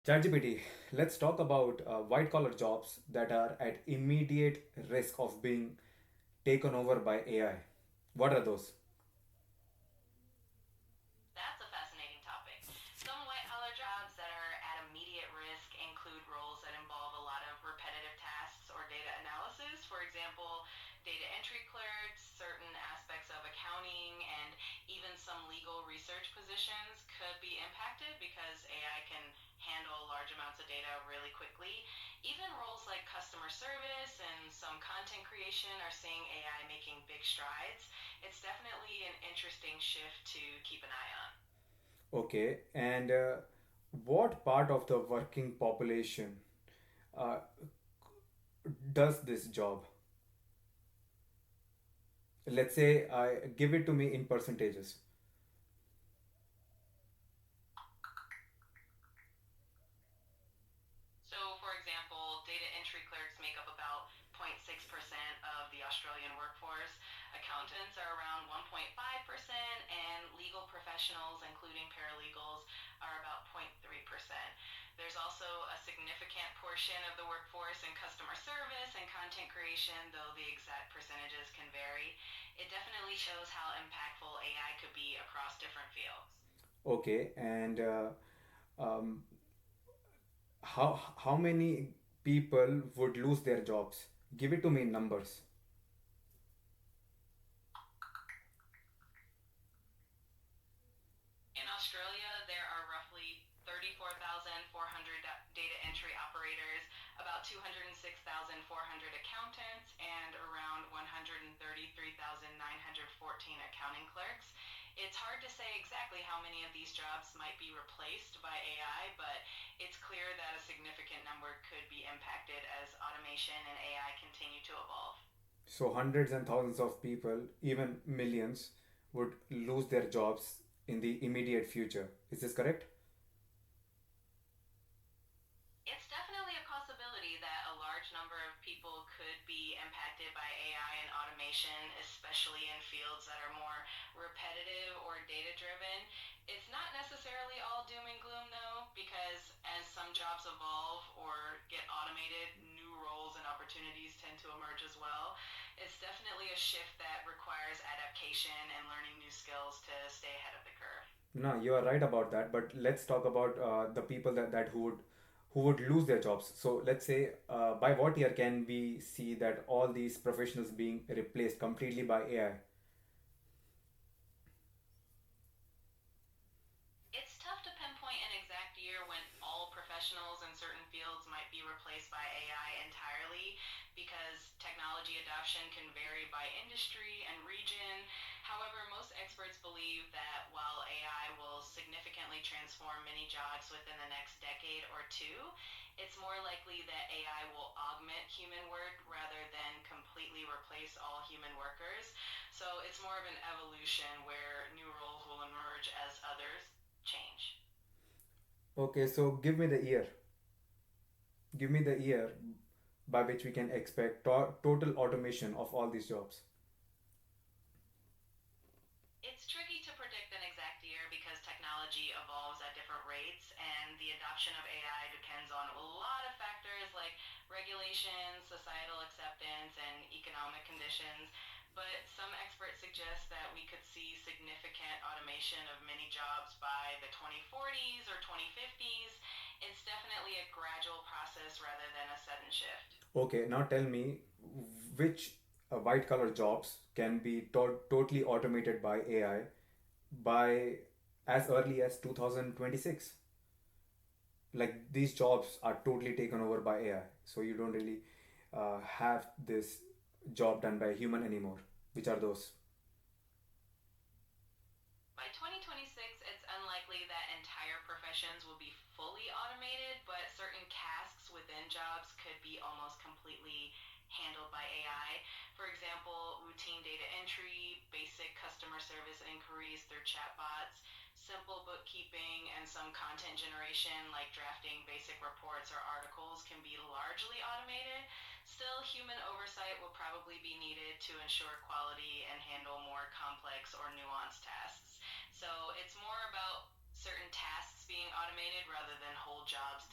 ChatGPT, let's talk about white collar jobs that are at immediate risk of being taken over by AI. What are those? That's a fascinating topic. Some white collar jobs that are at immediate risk include roles that involve a lot of repetitive tasks or data analysis. For example, data entry clerks, certain aspects of accounting, and even some legal research positions could be impacted because AI can handle large amounts of data really quickly. Even roles like customer service and some content creation are seeing AI making big strides. It's definitely an interesting shift to keep an eye on. Okay, and what part of the working population uh, does this job? Let's say I give it to me in percentages. So, for example, data entry clerks make up about 0.6% of the Australian workforce. Accountants are around 1.5%, and legal professionals, including paralegals, are about 0.3%. There's also a significant portion of the workforce in customer service and content creation, though the exact percentages can vary. It definitely shows how impactful AI could be across different fields. Okay, and um, how many people would lose their jobs? Give it to me in numbers. In Australia, there are roughly 34,400 data entry operators, about 206,400 accountants, and around 133,914 accounting clerks. It's hard to say exactly how many of these jobs might be replaced by AI, but it's clear that a significant number could be impacted as automation and AI continue to evolve. So hundreds and thousands of people, even millions, would lose their jobs in the immediate future. Is this correct? It's definitely a possibility that a large number of people could be impacted by AI and automation, especially in fields that are more repetitive or data driven. It's not necessarily all doom and gloom, though, because as some jobs evolve or get automated, new roles and opportunities tend to emerge as well. It's definitely a shift that requires adaptation and learning new skills to stay ahead of the curve. No, you are right about that. But let's talk about the people that who would lose their jobs. So let's say by what year can we see that all these professionals being replaced completely by AI? It's tough to pinpoint an exact year when all professionals in certain fields might be replaced by AI entirely because technology adoption can vary by industry and region. However, most experts believe that while AI will significantly transform many jobs within the next decade or two, it's more likely that AI will augment human work rather than completely replace all human workers. So it's more of an evolution where new roles will emerge as others change. Okay, so give me the year. Give me the year by which we can expect total automation of all these jobs. It's tricky to predict an exact year because technology evolves at different rates, and the adoption of AI depends on a lot of factors like regulations, societal acceptance, and economic conditions. But some experts suggest that we could see significant automation of many jobs by the 2040s or 2050s. It's definitely a gradual process rather than a sudden shift. Okay, now tell me which white collar jobs can be totally automated by AI by as early as 2026. Like these jobs are totally taken over by AI, so you don't really have this job done by a human anymore. Which are those? By 2026, it's unlikely that entire professions will be fully automated, but certain tasks within jobs could be almost completely handled by AI. For example, routine data entry, basic customer service inquiries through chatbots, simple bookkeeping, and some content generation like drafting basic reports or articles can be largely automated. Still, human oversight will probably be needed to ensure quality and handle more complex or nuanced tasks. So it's more about certain tasks being automated rather than whole jobs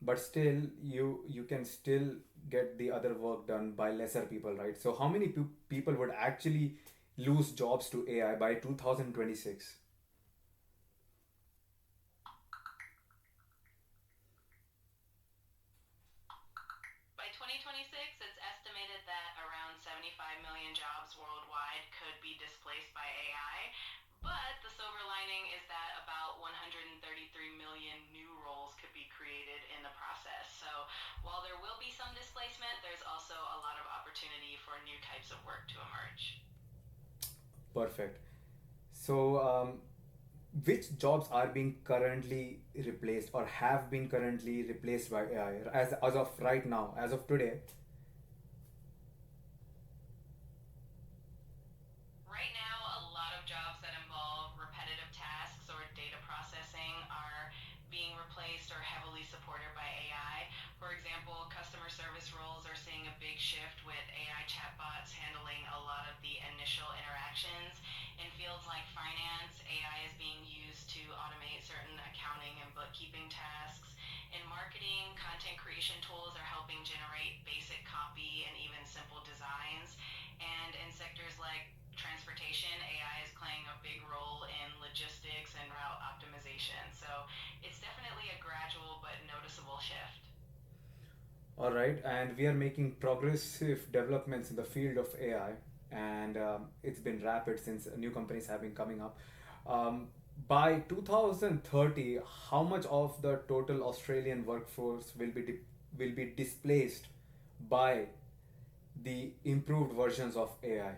but still you can still get the other work done by lesser people, right? So how many people would actually lose jobs to AI by 2026? By 2026, it's estimated that around 75 million jobs worldwide could be displaced by AI. But the silver lining is that about 133 million new roles could be created in the process. So while there will be some displacement, there's also a lot of opportunity for new types of work to emerge. Perfect. So which jobs are being currently replaced or have been currently replaced by AI as of right now, as of today? Right now, a lot of jobs that involve repetitive tasks or data processing are being replaced or heavily supported by AI. For example, customer service roles are seeing a big shift with AI chatbots handling a lot of the initial interactions. In fields like finance, AI is being used to automate certain accounting and bookkeeping tasks. In marketing, content creation tools are helping generate basic copy and even simple designs. And in sectors like transportation, AI is playing a big role in logistics and route optimization. So it's definitely a gradual but noticeable shift. All right, and we are making progressive developments in the field of AI, and it's been rapid since new companies have been coming up. Um, by 2030, how much of the total Australian workforce will be displaced by the improved versions of AI?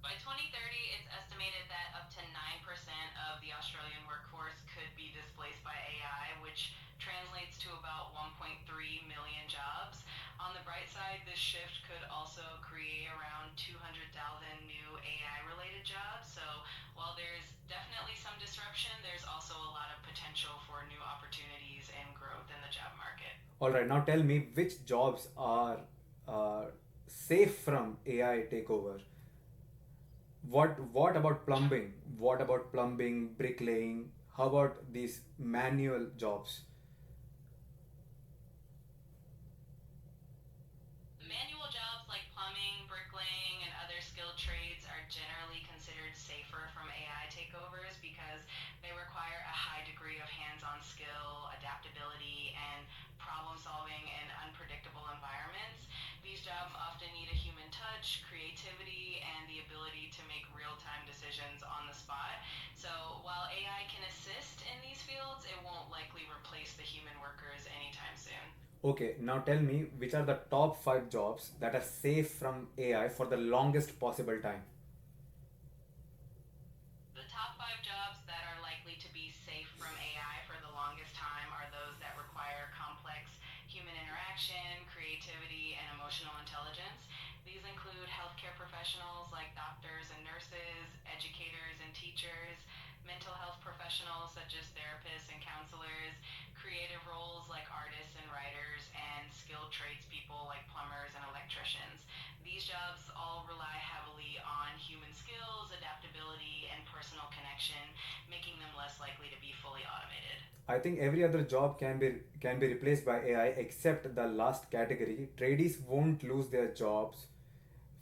By 2030, it's estimated that up to 9% of the Australian workforce could be displaced by AI, which translates to about 1.3 million jobs. On the bright side, this shift could also create around 200,000 new AI related jobs. So while there's definitely some disruption, there's also a lot of potential for new opportunities and growth in the job market. All right, now tell me which jobs are uh, safe from AI takeover. What about plumbing? What about plumbing, bricklaying? How about these manual jobs? Manual jobs like plumbing, bricklaying, and other skilled trades are generally considered safer from AI takeovers because they require a high degree of hands on skill, adaptability, and problem solving in unpredictable environments. These jobs often need a human touch, creativity, and the ability to make real time decisions on the spot. So while AI can assist in these fields, it won't likely replace the human workers anytime soon. Okay, now tell me which are the top 5 jobs that are safe from AI for the longest possible time. The top five jobs that are likely to be safe from AI for the longest time are those that require complex human interaction, creativity, and emotional intelligence. These include healthcare professionals like doctors and nurses, educators and teachers, mental health professionals such as therapists and counselors, creative roles like artists and writers, and skilled tradespeople like plumbers and electricians. These jobs all rely heavily on human skills, adaptability, and personal connection, making them less likely to be fully automated. I think every other job can be replaced by AI except the last category. Tradies won't lose their jobs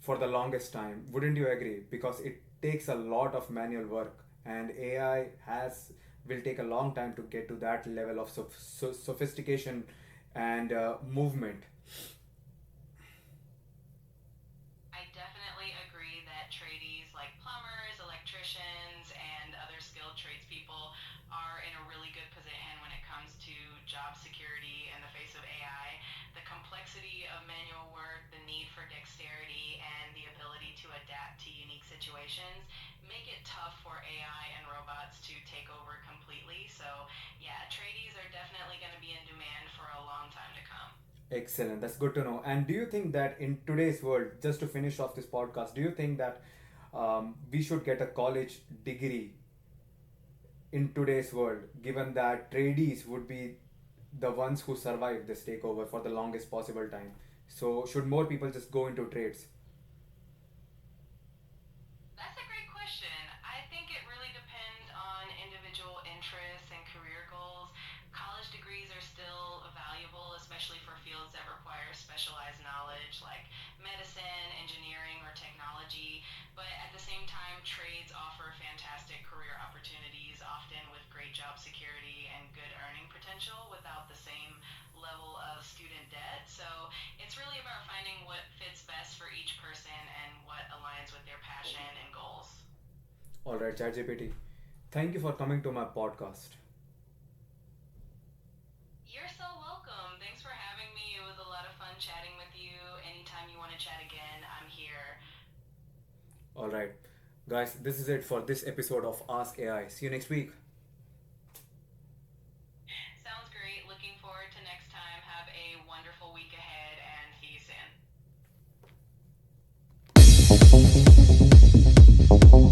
for the longest time. Wouldn't you agree? Because it takes a lot of manual work, and AI has will take a long time to get to that level of sophistication and movement. I definitely agree that tradies like plumbers, electricians, and other skilled tradespeople are in a really good position when it comes to job security in the face of AI. The complexity of manual work, the need for dexterity, and the ability to adapt to unique situations make it tough for AI and robots to take over completely. So, yeah, tradies are definitely going to be in demand for a long time to come. Excellent. That's good to know. And do you think that in today's world, just to finish off this podcast, do you think that we should get a college degree in today's world, given that tradies would be the ones who survive this takeover for the longest possible time? So, should more people just go into trades? That's a great question. I specialized knowledge like medicine, engineering, or technology. But at the same time, trades offer fantastic career opportunities, often with great job security and good earning potential without the same level of student debt. So it's really about finding what fits best for each person and what aligns with their passion and goals. All right, ChatGPT. Thank you for coming to my podcast. You're so welcome. Thanks for having me. It was a lot of fun chatting with you. Anytime you want to chat again, I'm here. All right, guys, this is it for this episode of Ask AI. See you next week. Sounds great. Looking forward to next time. Have a wonderful week ahead and see you soon.